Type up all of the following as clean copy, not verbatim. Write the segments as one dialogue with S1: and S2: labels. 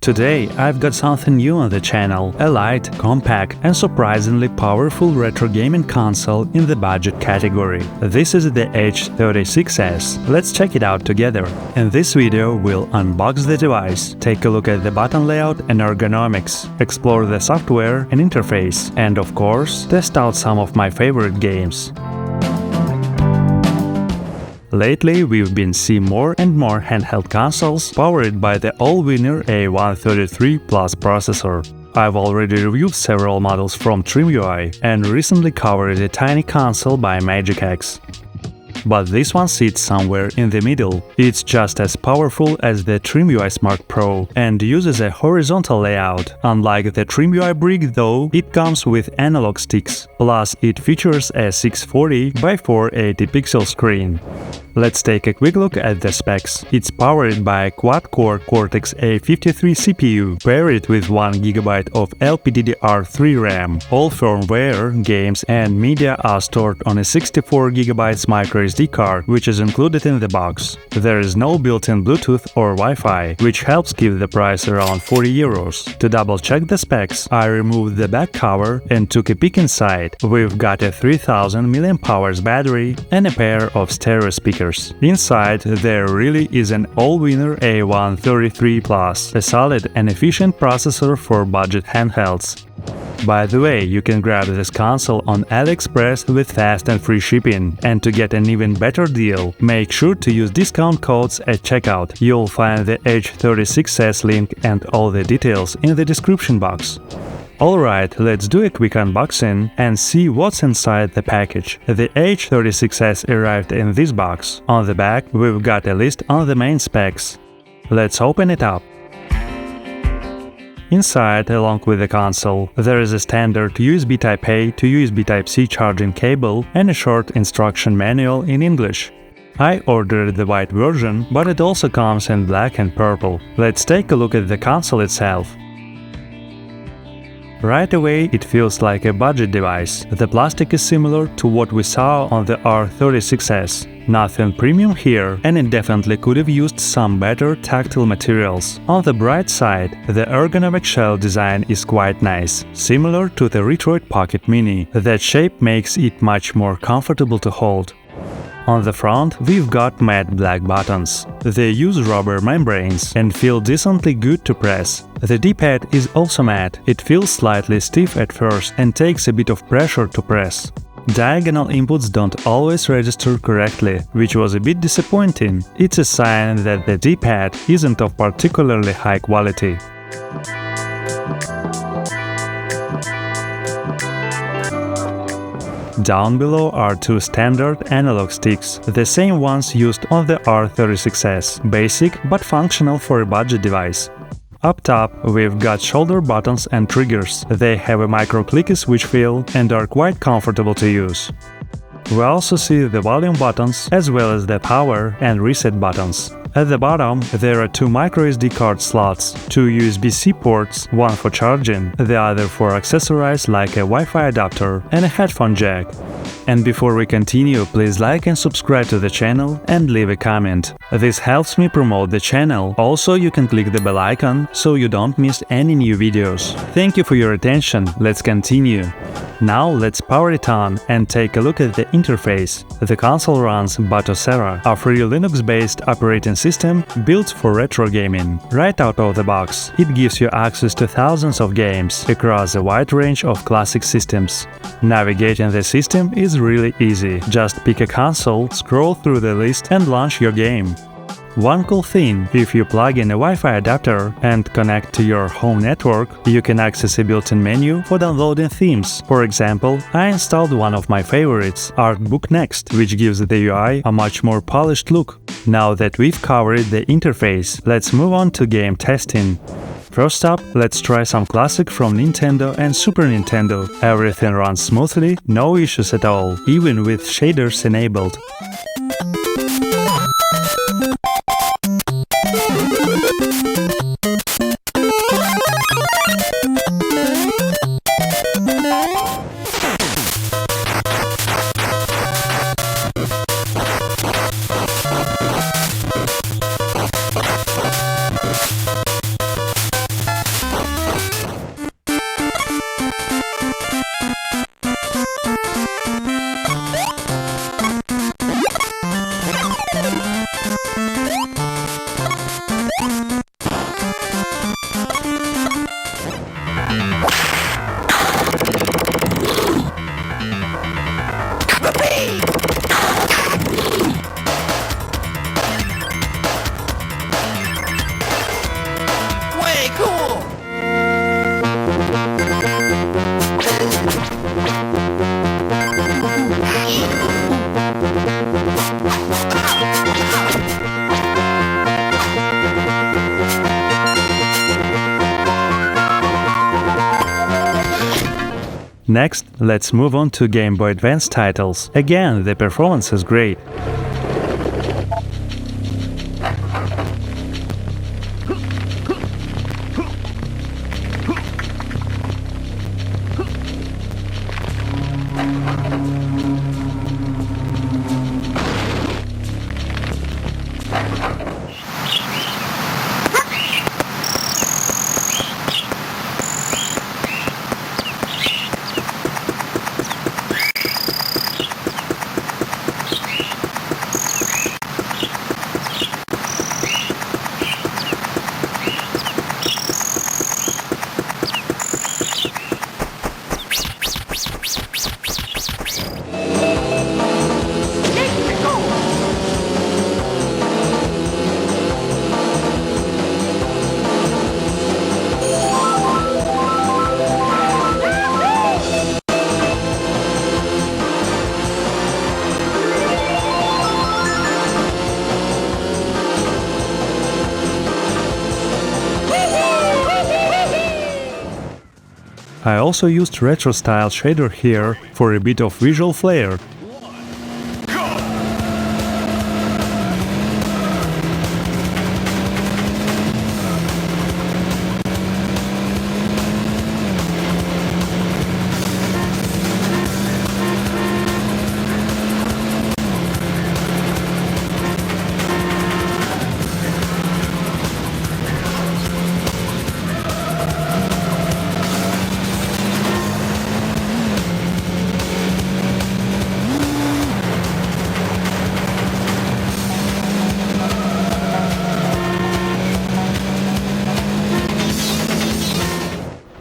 S1: Today I've got something new on the channel, a light, compact and surprisingly powerful retro gaming console in the budget category. This is the H36S. Let's check it out together. In this video we'll unbox the device, take a look at the button layout and ergonomics, explore the software and interface, and of course, test out some of my favorite games. Lately, we've been seeing more and more handheld consoles powered by the all-winner A133 Plus processor. I've already reviewed several models from TrimUI and recently covered a tiny console by Magic X. But this one sits somewhere in the middle. It's just as powerful as the TrimUI Smart Pro and uses a horizontal layout. Unlike the TrimUI brick though, it comes with analog sticks, plus it features a 640 by 480 pixel screen. Let's take a quick look at the specs. It's powered by a quad-core Cortex-A53 CPU, paired with 1GB of LPDDR3 RAM. All firmware, games and media are stored on a 64GB microSD card, which is included in the box. There is no built-in Bluetooth or Wi-Fi, which helps keep the price around 40 euros. To double-check the specs, I removed the back cover and took a peek inside. We've got a 3000 mAh battery and a pair of stereo speakers. Inside, there really is an all-winner A133 Plus, a solid and efficient processor for budget handhelds. By the way, you can grab this console on AliExpress with fast and free shipping. And to get an even better deal, make sure to use discount codes at checkout. You'll find the H36S link and all the details in the description box. Alright, let's do a quick unboxing and see what's inside the package. The H36S arrived in this box. On the back, we've got a list on the main specs. Let's open it up. Inside, along with the console, there is a standard USB Type-A to USB Type-C charging cable and a short instruction manual in English. I ordered the white version, but it also comes in black and purple. Let's take a look at the console itself. Right away, it feels like a budget device. The plastic is similar to what we saw on the R36S. Nothing premium here, and it definitely could have used some better tactile materials. On the bright side, the ergonomic shell design is quite nice, similar to the Retroid Pocket Mini. That shape makes it much more comfortable to hold. On the front, we've got matte black buttons. They use rubber membranes and feel decently good to press. The D-pad is also matte. It feels slightly stiff at first and takes a bit of pressure to press. Diagonal inputs don't always register correctly, which was a bit disappointing. It's a sign that the D-pad isn't of particularly high quality. Down below are two standard analog sticks, the same ones used on the R36S, basic but functional for a budget device. Up top, we've got shoulder buttons and triggers. They have a micro-clicky switch feel and are quite comfortable to use. We also see the volume buttons as well as the power and reset buttons. At the bottom, there are two microSD card slots, two USB-C ports, one for charging, the other for accessories like a Wi-Fi adapter and a headphone jack. And before we continue, please like and subscribe to the channel and leave a comment. This helps me promote the channel. Also, you can click the bell icon so you don't miss any new videos. Thank you for your attention. Let's continue. Now let's power it on and take a look at the interface. The console runs Batocera, a free Linux-based operating system built for retro gaming. Right out of the box, it gives you access to thousands of games across a wide range of classic systems. Navigating the system is really easy. Just pick a console, scroll through the list and launch your game. One cool thing, if you plug in a Wi-Fi adapter and connect to your home network, you can access a built-in menu for downloading themes. For example, I installed one of my favorites, Artbook Next, which gives the UI a much more polished look. Now that we've covered the interface, let's move on to game testing. First up, let's try some classic from Nintendo and Super Nintendo. Everything runs smoothly, no issues at all, even with shaders enabled. Next, let's move on to Game Boy Advance titles. Again, the performance is great. I also used retro-style shader here for a bit of visual flair.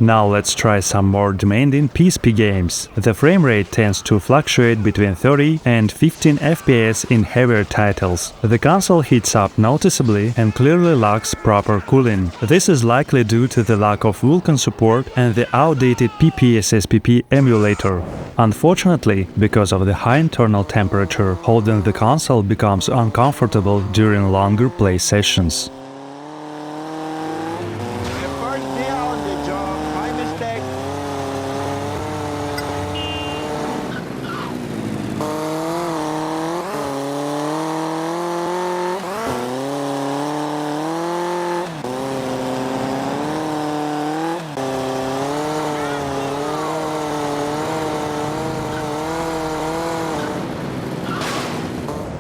S1: Now let's try some more demanding PSP games. The frame rate tends to fluctuate between 30 and 15 FPS in heavier titles. The console heats up noticeably and clearly lacks proper cooling. This is likely due to the lack of Vulkan support and the outdated PPSSPP emulator. Unfortunately, because of the high internal temperature, holding the console becomes uncomfortable during longer play sessions.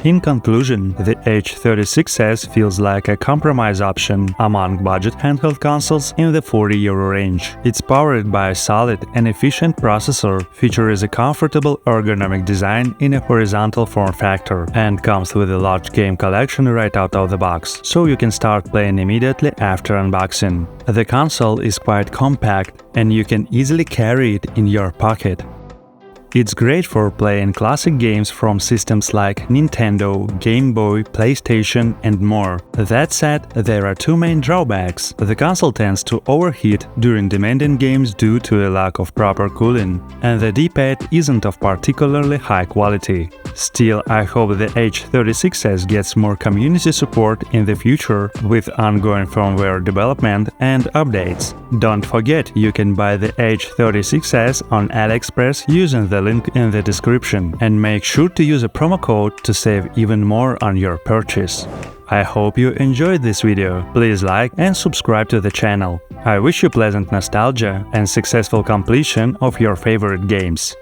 S1: In conclusion, the H36S feels like a compromise option among budget handheld consoles in the €40 range. It's powered by a solid and efficient processor, features a comfortable ergonomic design in a horizontal form factor, and comes with a large game collection right out of the box, so you can start playing immediately after unboxing. The console is quite compact, and you can easily carry it in your pocket. It's great for playing classic games from systems like Nintendo, Game Boy, PlayStation, and more. That said, there are two main drawbacks. The console tends to overheat during demanding games due to a lack of proper cooling, and the D-pad isn't of particularly high quality. Still, I hope the H36S gets more community support in the future with ongoing firmware development and updates. Don't forget, you can buy the H36S on AliExpress using the link in the description, and make sure to use a promo code to save even more on your purchase. I hope you enjoyed this video. Please like and subscribe to the channel. I wish you pleasant nostalgia and successful completion of your favorite games.